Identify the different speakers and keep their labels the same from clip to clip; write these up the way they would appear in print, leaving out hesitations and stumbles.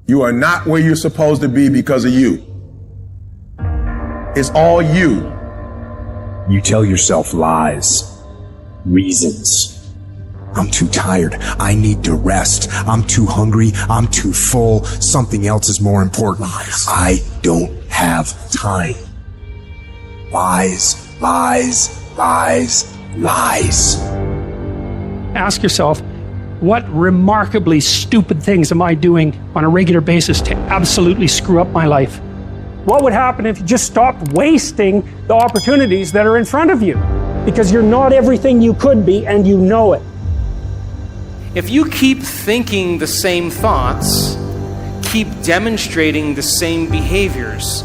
Speaker 1: You are not where you're supposed to be because of you. It's all you.
Speaker 2: You tell yourself lies, reasons. I'm too tired. I need to rest. I'm too hungry. I'm too full. Something else is more important. Lies. I don't have time. Lies, lies, lies, lies.
Speaker 3: Ask yourself, what remarkably stupid things am I doing on a regular basis to absolutely screw up my life? What would happen if you just stopped wasting the opportunities that are in front of you? Because you're not everything you could be, and you know it.
Speaker 4: If you keep thinking the same thoughts, keep demonstrating the same behaviors,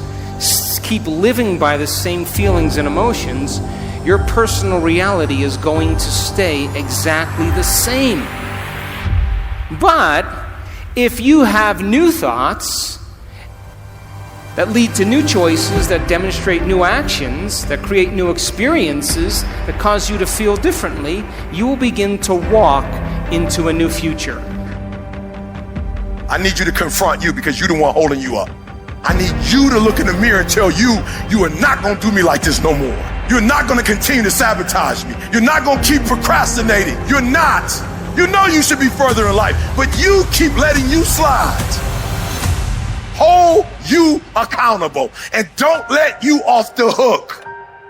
Speaker 4: keep living by the same feelings and emotions, your personal reality is going to stay exactly the same. But if you have new thoughts that lead to new choices, that demonstrate new actions, that create new experiences, that cause you to feel differently, you will begin to walk into a new future.
Speaker 1: I need you to confront you because you're the one holding you up. I need you to look in the mirror and tell you, you are not going to do me like this no more. You're not going to continue to sabotage me. You're not going to keep procrastinating. You're not. You know you should be further in life, but you keep letting you slide. Hold you accountable and don't let you off the hook.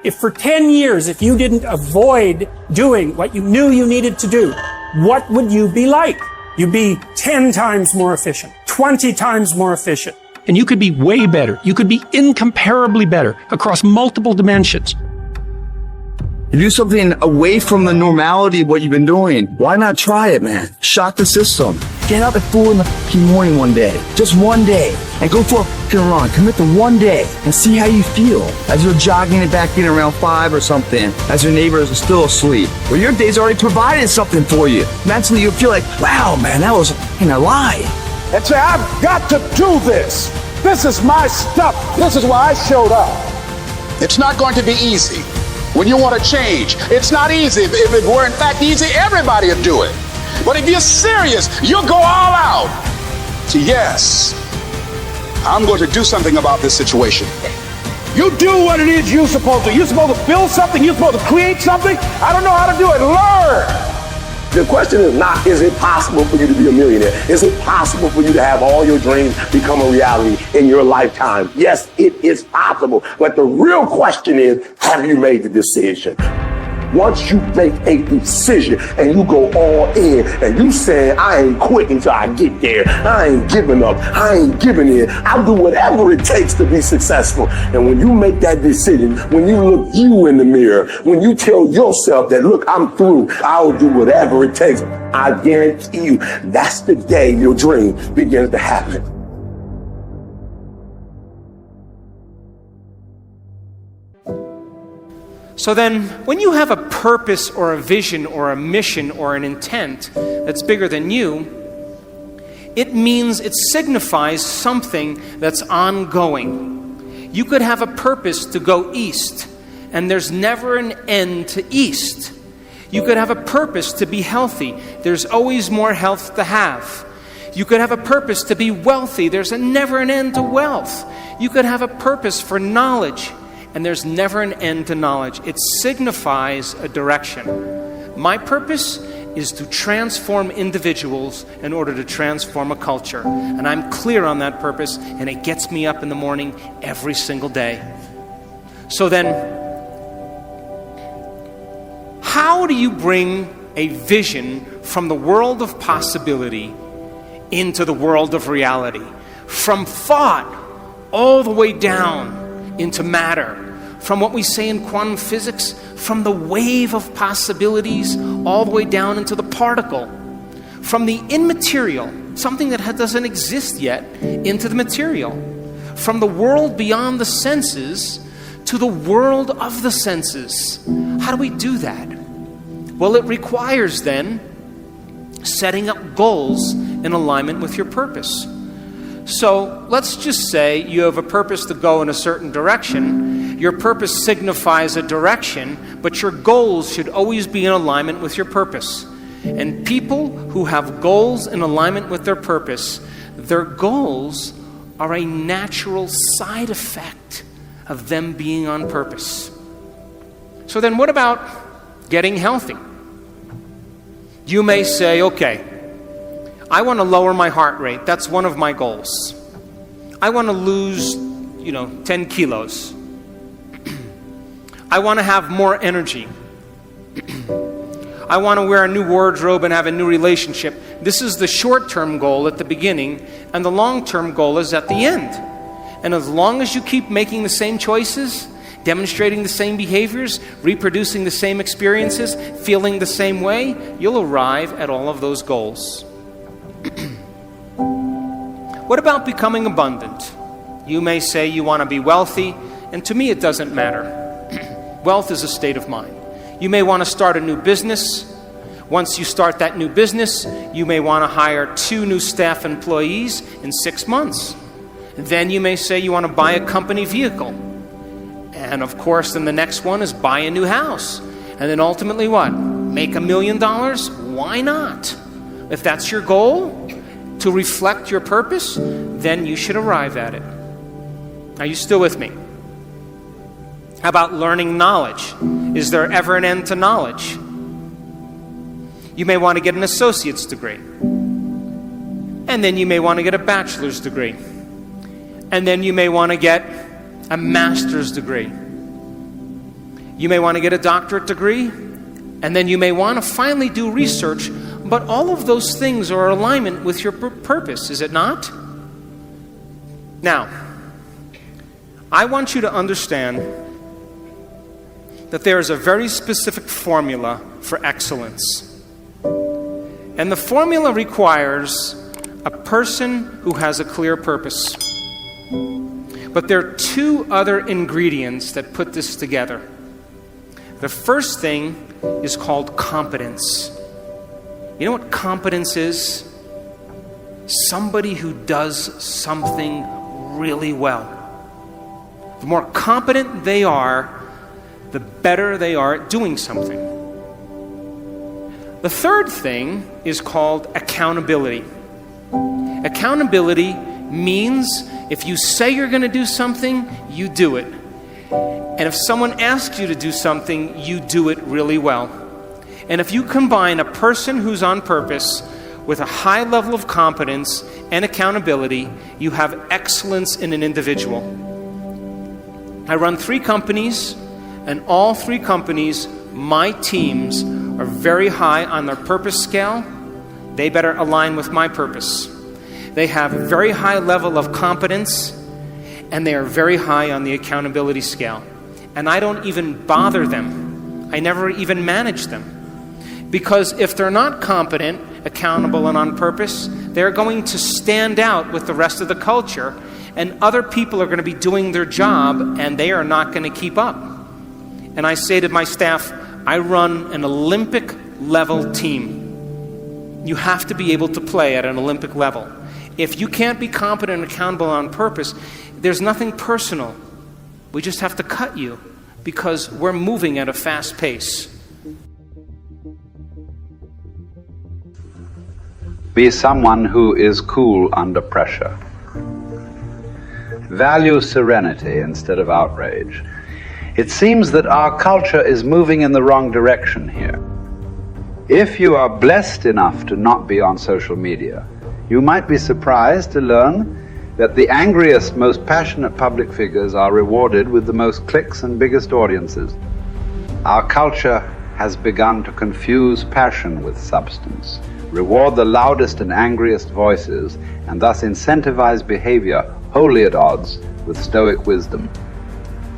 Speaker 3: If for 10 years, if you didn't avoid doing what you knew you needed to do, what would you be like? You'd be 10 times more efficient, 20 times more efficient. And you could be way better. You could be incomparably better across multiple dimensions.
Speaker 5: To do something away from the normality of what you've been doing. Why not try it, man? Shock the system. Get up at 4 in the morning one day. Just one day. And go for a fucking run. Commit to one day. And see how you feel. As you're jogging it back in around 5 or something. As your neighbors are still asleep. Well, your day's already provided something for you. Mentally, you'll feel like, wow, man, that was a lie.
Speaker 6: And say, I've got to do this. This is my stuff. This is why I showed up.
Speaker 7: It's not going to be easy. When you want to change, it's not easy. If it were in fact easy, everybody would do it. But if you're serious, you'll go all out. So yes, I'm going to do something about this situation.
Speaker 6: You do what it is you're supposed to. You're supposed to build something. You're supposed to create something. I don't know how to do it. Learn.
Speaker 8: The question is not, is it possible for you to be a millionaire? Is it possible for you to have all your dreams become a reality in your lifetime? Yes, it is possible. But the real question is, have you made the decision? Once you make a decision and you go all in and you say, I ain't quitting till I get there. I ain't giving up. I ain't giving in. I'll do whatever it takes to be successful. And when you make that decision, when you look you in the mirror, when you tell yourself that, look, I'm through, I'll do whatever it takes, I guarantee you that's the day your dream begins to happen.
Speaker 4: So then, when you have a purpose or a vision or a mission or an intent that's bigger than you, it means it signifies something that's ongoing. You could have a purpose to go east, and there's never an end to east. You could have a purpose to be healthy. There's always more health to have. You could have a purpose to be wealthy. There's never an end to wealth. You could have a purpose for knowledge, and there's never an end to knowledge. It signifies a direction. My purpose is to transform individuals in order to transform a culture. And I'm clear on that purpose, and it gets me up in the morning every single day. So then, how do you bring a vision from the world of possibility into the world of reality? From thought all the way down into matter. From what we say in quantum physics, from the wave of possibilities all the way down into the particle. From the immaterial, something that doesn't exist yet, into the material. From the world beyond the senses to the world of the senses. How do we do that? Well, it requires then setting up goals in alignment with your purpose. So let's just say you have a purpose to go in a certain direction. Your purpose signifies a direction, but your goals should always be in alignment with your purpose. And people who have goals in alignment with their purpose, Their goals are a natural side effect of them being on purpose. So then what about getting healthy? You may say, okay, I want to lower my heart rate. That's one of my goals. I want to lose, 10 kilos. I want to have more energy. I want to wear a new wardrobe and have a new relationship. This is the short-term goal at the beginning, and the long-term goal is at the end. And as long as you keep making the same choices, demonstrating the same behaviors, reproducing the same experiences, feeling the same way, you'll arrive at all of those goals. What about becoming abundant? You may say you want to be wealthy, and to me it doesn't matter. Wealth is a state of mind. You may want to start a new business. Once you start that new business, you may want to hire 2 new staff employees in 6 months. Then you may say you want to buy a company vehicle. And of course, then the next one is buy a new house. And then ultimately what? Make $1 million? Why not? If that's your goal, to reflect your purpose, then you should arrive at it. Are you still with me? How about learning knowledge? Is there ever an end to knowledge? You may want to get an associate's degree. And then you may want to get a bachelor's degree. And then you may want to get a master's degree. You may want to get a doctorate degree. And then you may want to finally do research. But all of those things are in alignment with your purpose, is it not? Now, I want you to understand that there is a very specific formula for excellence. And the formula requires a person who has a clear purpose. But there are 2 other ingredients that put this together. The first thing is called competence. You know what competence is? Somebody who does something really well. The more competent they are, the better they are at doing something. The third thing is called accountability. Accountability means if you say you're going to do something, you do it. And if someone asks you to do something, you do it really well. And if you combine a person who's on purpose with a high level of competence and accountability, you have excellence in an individual. I run 3 companies, and all 3 companies, my teams are very high on their purpose scale. They better align with my purpose. They have a very high level of competence, and they are very high on the accountability scale. And I don't even bother them. I never even manage them. Because if they're not competent, accountable, and on purpose, they're going to stand out with the rest of the culture, and other people are going to be doing their job, and they are not going to keep up. And I say to my staff, I run an Olympic level team. You have to be able to play at an Olympic level. If you can't be competent and accountable on purpose, there's nothing personal. We just have to cut you because we're moving at a fast pace.
Speaker 9: Be someone who is cool under pressure. Value serenity instead of outrage. It seems that our culture is moving in the wrong direction here. If you are blessed enough to not be on social media, you might be surprised to learn that the angriest, most passionate public figures are rewarded with the most clicks and biggest audiences. Our culture has begun to confuse passion with substance, reward the loudest and angriest voices, and thus incentivize behavior wholly at odds with stoic wisdom.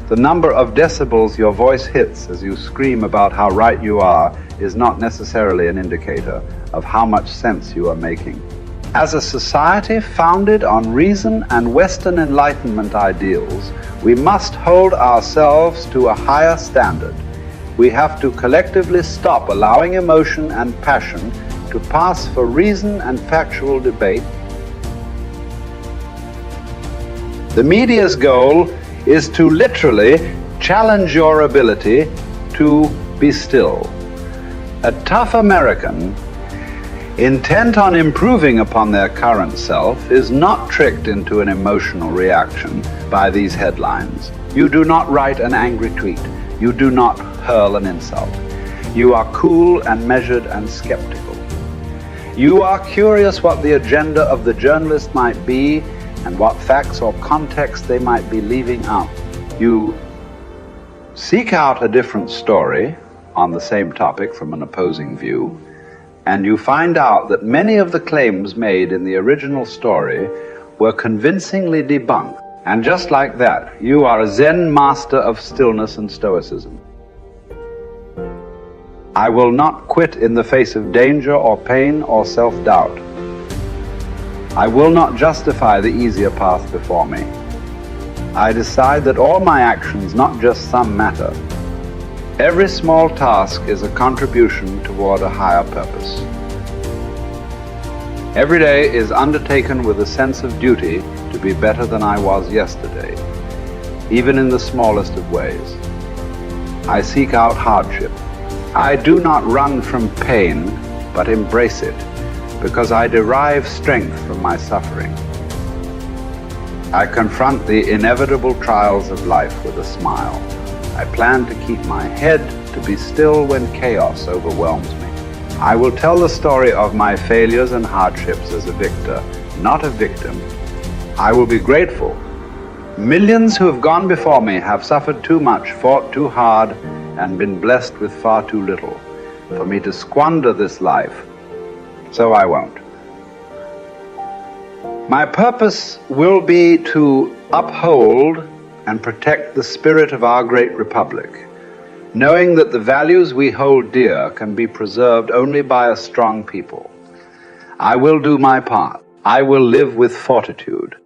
Speaker 9: The number of decibels your voice hits as you scream about how right you are is not necessarily an indicator of how much sense you are making. As a society founded on reason and Western Enlightenment ideals, we must hold ourselves to a higher standard. We have to collectively stop allowing emotion and passion to pass for reason and factual debate. The media's goal is to literally challenge your ability to be still. A tough American intent on improving upon their current self, is not tricked into an emotional reaction by these headlines. You do not write an angry tweet. You do not hurl an insult. You are cool and measured and skeptical. You are curious what the agenda of the journalist might be and what facts or context they might be leaving out. You seek out a different story on the same topic from an opposing view, and you find out that many of the claims made in the original story were convincingly debunked. And just like that, you are a Zen master of stillness and stoicism. I will not quit in the face of danger or pain or self-doubt. I will not justify the easier path before me. I decide that all my actions, not just some, matter. Every small task is a contribution toward a higher purpose. Every day is undertaken with a sense of duty to be better than I was yesterday, even in the smallest of ways. I seek out hardship. I do not run from pain, but embrace it, because I derive strength from my suffering. I confront the inevitable trials of life with a smile. I plan to keep my head to be still when chaos overwhelms me. I will tell the story of my failures and hardships as a victor, not a victim. I will be grateful. Millions who have gone before me have suffered too much, fought too hard, and been blessed with far too little for me to squander this life, so I won't. My purpose will be to uphold and protect the spirit of our great republic, knowing that the values we hold dear can be preserved only by a strong people. I will do my part. I will live with fortitude.